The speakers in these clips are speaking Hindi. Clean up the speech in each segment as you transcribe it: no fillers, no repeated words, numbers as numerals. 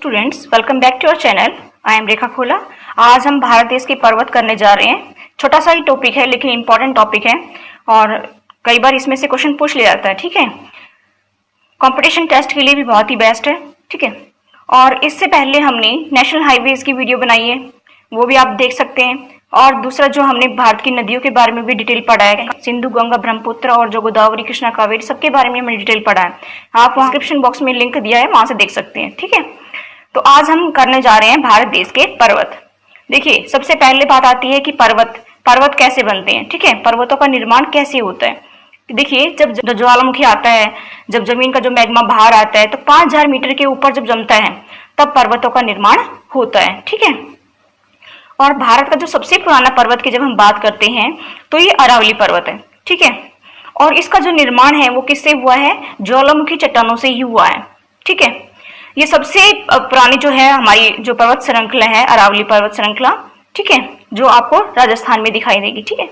Students, welcome back to our channel. I am Rekha Khola. आज हम भारत देश के पर्वत करने जा रहे हैं। छोटा सा ही टॉपिक है लेकिन इम्पोर्टेंट टॉपिक है और कई बार इसमें से क्वेश्चन पूछ लिया जाता है। ठीक है, कंपटीशन टेस्ट के लिए भी बहुत ही बेस्ट है। ठीक है, और इससे पहले हमने नेशनल हाईवेज की वीडियो बनाई है, वो भी आप देख सकते हैं। और दूसरा जो हमने भारत की नदियों के बारे में भी डिटेल पढ़ा है, सिंधु, गंगा, ब्रह्मपुत्र और जो गोदावरी, कृष्णा, कावेरी, सबके बारे में हमने डिटेल पढ़ा है। आप डिस्क्रिप्शन बॉक्स में लिंक दिया है, वहां से देख सकते हैं। ठीक है, तो आज हम करने जा रहे हैं भारत देश के पर्वत। देखिए, सबसे पहले बात आती है कि पर्वत कैसे बनते हैं। ठीक है, पर्वतों का निर्माण कैसे होता है। देखिए, जब ज्वालामुखी आता है, जब जमीन का जो मैग्मा बाहर आता है, तो 5000 मीटर के ऊपर जब जमता है तब पर्वतों का निर्माण होता है। ठीक है, और भारत का जो सबसे पुराना पर्वत की जब हम बात करते हैं तो ये अरावली पर्वत है। ठीक है, और इसका जो निर्माण है वो किससे हुआ है? ज्वालामुखी चट्टानों से ही हुआ है। ठीक है, ये सबसे पुरानी जो है हमारी जो पर्वत श्रृंखला है, अरावली पर्वत श्रृंखला। ठीक है, जो आपको राजस्थान में दिखाई देगी। ठीक है,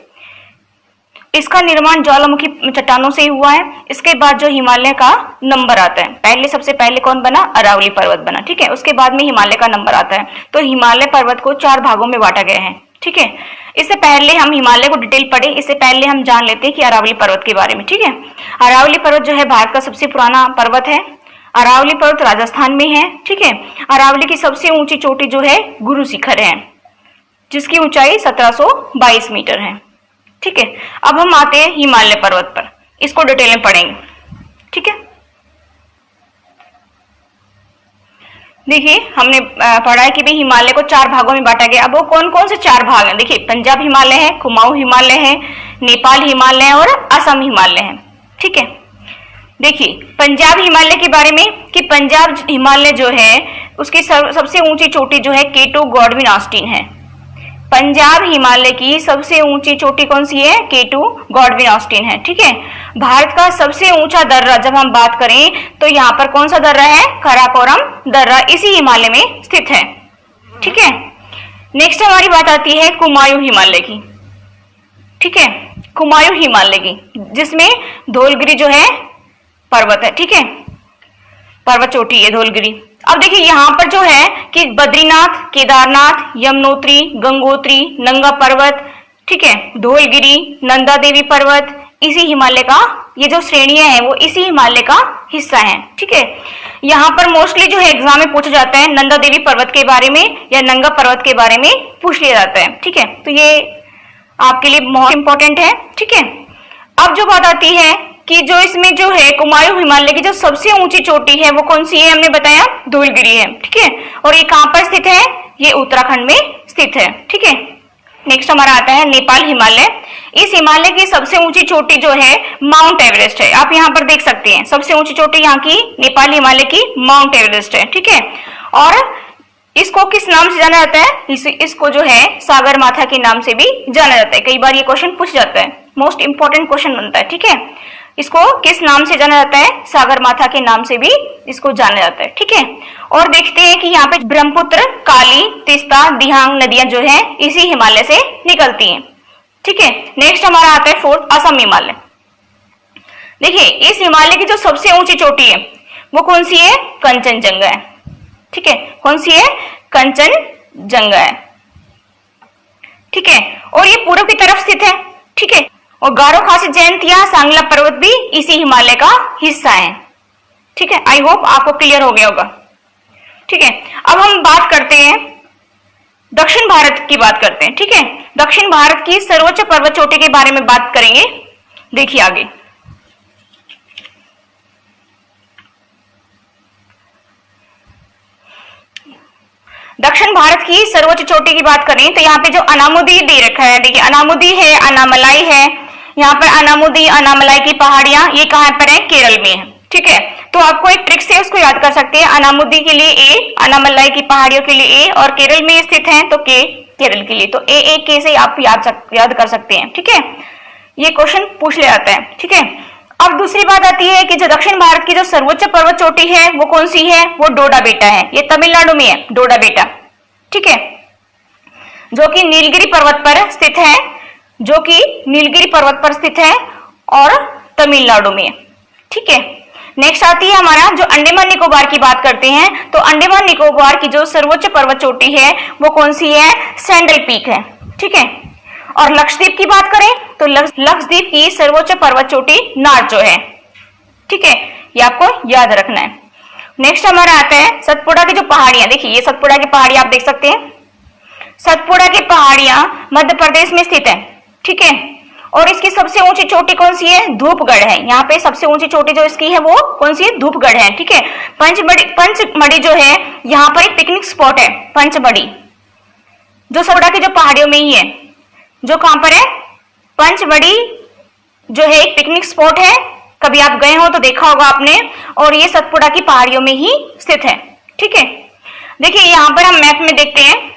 इसका निर्माण ज्वालामुखी चट्टानों से ही हुआ है। इसके बाद जो हिमालय का नंबर आता है, पहले सबसे पहले कौन बना? अरावली पर्वत बना। ठीक है, उसके बाद में हिमालय का नंबर आता है। तो हिमालय पर्वत को 4 भागों में बांटा गया है। ठीक है, इससे पहले हम हिमालय को डिटेल पढ़े, इससे पहले हम जान लेते हैं कि अरावली पर्वत के बारे में। ठीक है, अरावली पर्वत जो है भारत का सबसे पुराना पर्वत है। अरावली पर्वत राजस्थान में है। ठीक है, अरावली की सबसे ऊंची चोटी जो है गुरु शिखर है, जिसकी ऊंचाई 1722 मीटर है। ठीक है, अब हम आते हैं हिमालय पर्वत पर, इसको डिटेल में पढ़ेंगे। ठीक है, देखिए हमने पढ़ा है कि भी हिमालय को 4 भागों में बांटा गया। अब वो कौन कौन से 4 भाग हैं? देखिए, पंजाब हिमालय है, कुमाऊं हिमालय है, नेपाल हिमालय है और असम हिमालय है। ठीक है, देखिए पंजाब हिमालय के बारे में कि पंजाब हिमालय जो है उसकी सबसे ऊंची चोटी जो है K2 गॉडविन ऑस्टिन है। पंजाब हिमालय की सबसे ऊंची चोटी कौन सी है? K2 गॉडविन ऑस्टिन है। ठीक है, भारत का सबसे ऊंचा दर्रा जब हम बात करें तो यहाँ पर कौन सा दर्रा है? काराकोरम दर्रा, इसी हिमालय में स्थित है। ठीक है, नेक्स्ट हमारी बात आती है कुमायूं हिमालय की। ठीक है, कुमायूं हिमालय की, जिसमें धौलगिरी जो है पर्वत है। ठीक है, पर्वत चोटी है धौलगिरी। अब देखिए यहाँ पर जो है कि बद्रीनाथ, केदारनाथ, यमुनोत्री, गंगोत्री, नंगा पर्वत, ठीक है, धौलगिरी, नंदा देवी पर्वत, इसी हिमालय का, ये जो श्रेणियां हैं वो इसी हिमालय का हिस्सा हैं। ठीक है, यहाँ पर मोस्टली जो है एग्जाम में पूछा जाता है नंदा देवी पर्वत के बारे में या नंगा पर्वत के बारे में पूछ लिया जाता है। ठीक है, तो ये आपके लिए बहुत इंपॉर्टेंट है। ठीक है, अब जो बात आती है कि जो इसमें जो है कुमायूं हिमालय की जो सबसे ऊंची चोटी है वो कौन सी है? हमने बताया धौलगिरी है। ठीक है, और ये कहां पर स्थित है? ये उत्तराखंड में स्थित है। ठीक है, नेक्स्ट हमारा आता है नेपाल हिमालय। इस हिमालय की सबसे ऊंची चोटी जो है माउंट एवरेस्ट है। आप यहाँ पर देख सकते हैं सबसे ऊंची चोटी यहाँ की नेपाल हिमालय की माउंट एवरेस्ट है। ठीक है, और इसको किस नाम से जाना जाता है? इसको जो है सागर माथा के नाम से भी जाना जाता है। कई बार ये क्वेश्चन पूछ जाता है, मोस्ट इंपॉर्टेंट क्वेश्चन बनता है। ठीक है, इसको किस नाम से जाना जाता है? सागर माथा के नाम से भी इसको जाना जाता है। ठीक है, और देखते हैं कि यहाँ पे ब्रह्मपुत्र, काली, तीस्ता, दिहांग नदियां जो है इसी हिमालय से निकलती हैं। ठीक है, नेक्स्ट हमारा आता है 4th असम हिमालय। देखिए, इस हिमालय की जो सबसे ऊंची चोटी है वो कौन सी है? कंचनजंगा है। ठीक है, कौन सी है? कंचनजंगा है। ठीक है, और ये पूर्व की तरफ स्थित है। ठीक है, और गारो खासी जयंतिया, सांगला पर्वत भी इसी हिमालय का हिस्सा है। ठीक है, आई होप आपको क्लियर हो गया होगा। ठीक है, अब हम बात करते हैं दक्षिण भारत की बात करते हैं। ठीक है, दक्षिण भारत की सर्वोच्च पर्वत चोटी के बारे में बात करेंगे। देखिए आगे, दक्षिण भारत की सर्वोच्च चोटी की बात करें तो यहाँ पे जो अनामुदी दे रखा है, देखिए अनामुदी है, अनामलाई है। यहाँ पर अनामुदी, अनामलाई की पहाड़ियां ये कहाँ पर है? केरल में है। ठीक है, तो आपको एक ट्रिक से उसको याद कर सकते हैं। अनामुदी के लिए ए, अनामलाई की पहाड़ियों के लिए ए, और केरल में स्थित है तो के केरल के लिए, तो ए के से आप याद कर सकते हैं। ठीक है, ये क्वेश्चन पूछ लिया जाता है। ठीक है, अब दूसरी बात आती है कि जो दक्षिण भारत की जो सर्वोच्च पर्वत चोटी है वो कौन सी है? वो डोडा बेटा है। ये तमिलनाडु में है, डोडा बेटा। ठीक है, जो कि नीलगिरी पर्वत पर स्थित है, और तमिलनाडु में। ठीक है, नेक्स्ट आती है हमारा जो अंडमान निकोबार की बात करते हैं, तो अंडमान निकोबार की जो सर्वोच्च पर्वत चोटी है वो कौन सी है? सैंडल पीक है, ठीक है। और लक्षद्वीप की बात करें तो लक्षद्वीप की सर्वोच्च पर्वत चोटी नारचो है, ठीक है, ये आपको याद रखना है। नेक्स्ट हमारा आता है सतपुड़ा की जो पहाड़ियां, देखिए ये सतपुड़ा की पहाड़ियां आप देख सकते हैं। सतपुड़ा की पहाड़ियां मध्य प्रदेश में स्थित है, ठीक है। और इसकी सबसे ऊंची चोटी कौन सी है? धूपगढ़ है। यहाँ पे सबसे ऊंची चोटी जो इसकी है वो कौन सी है? धूपगढ़ है, ठीक है। पंचमढ़ी जो है यहाँ पर एक पिकनिक स्पॉट है, पंचमढ़ी, जो सतपुड़ा की जो पहाड़ियों में ही है। जो कहां पर है? पंचमढ़ी जो है एक पिकनिक स्पॉट है, कभी आप गए हो तो देखा होगा आपने, और ये सतपुड़ा की पहाड़ियों में ही स्थित है, ठीक है। देखिए यहाँ पर हम मैप में देखते हैं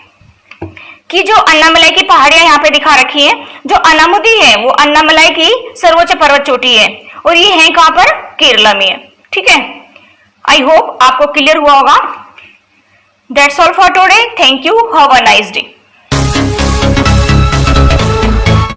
कि जो अन्नामलाई की पहाड़ियां यहाँ पे दिखा रखी है, जो अनामुदी है वो अन्नामलाई की सर्वोच्च पर्वत चोटी है, और ये है कहां पर? केरला में है, ठीक है। आई होप आपको क्लियर हुआ होगा। That's all for today. Thank you. Have a nice day.